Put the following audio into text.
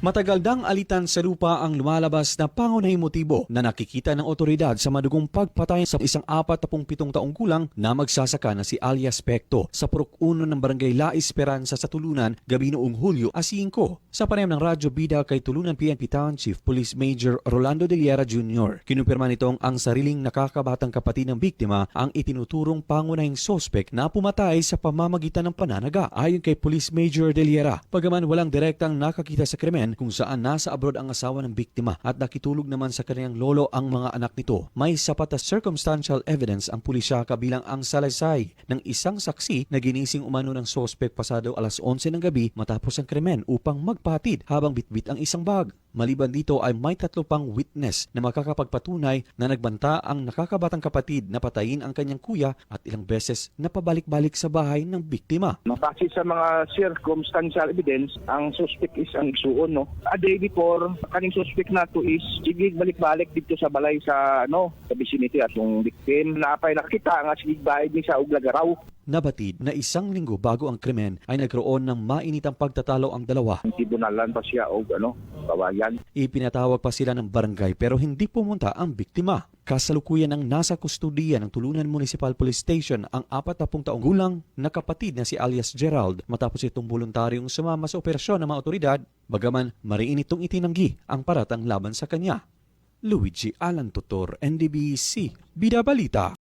Matagal dang alitan sa lupa ang lumalabas na pangunahing motibo na nakikita ng otoridad sa madugong pagpatay sa isang 47 taong gulang na magsasaka na si alias Pecto sa Purok 1 ng Barangay La Esperanza sa Tulunan gabi noong Hulyo 5. Sa panayam ng Radyo Bida kay Tulunan PNP Town Chief Police Major Rolando De Liera Jr., kinumpirma nitong ang sariling nakakabatang kapatid ng biktima ang itinuturong pangunahing sospek na pumatay sa pamamagitan ng pananaga. Ayon kay Police Major De Liera, pagaman walang direktang nakakita sa krimen kung saan nasa abroad ang asawa ng biktima at nakitulog naman sa kanyang lolo ang mga anak nito, may sapat na circumstantial evidence ang pulisya kabilang ang salaysay ng isang saksi na ginising umano ng sospek pasado alas 11 ng gabi matapos ang krimen upang magpatid habang bitbit ang isang bag. Maliban dito ay may 3 pang witness na makakapagpatunay na nagbanta ang nakakabatang kapatid na patayin ang kanyang kuya at ilang beses na pabalik-balik sa bahay ng biktima. Base sa mga circumstantial evidence, ang suspect is ang igsuon. No? A day before, kaning suspect na to is sigig balik-balik dito sa balay sa sa vicinity at yung victim. Napay nakita nga sigig bayad ni sa Uglagaraw. Nabatid na 1 linggo bago ang krimen ay nagkaroon ng mainitang pagtatalo ang dalawa. Tibunalan pa siya o kawayan. Ipinatawag pa sila ng barangay pero hindi pumunta ang biktima. Kasalukuyan ang nasa kustudiya ng Tulunan Municipal Police Station ang 40 taong gulang na kapatid na si alias Gerald matapos itong voluntaryong sumama sa operasyon ng mga otoridad, bagaman mariin itong itinanggi ang paratang laban sa kanya. Luigi Alan Tutor, NDBC, Bida Balita.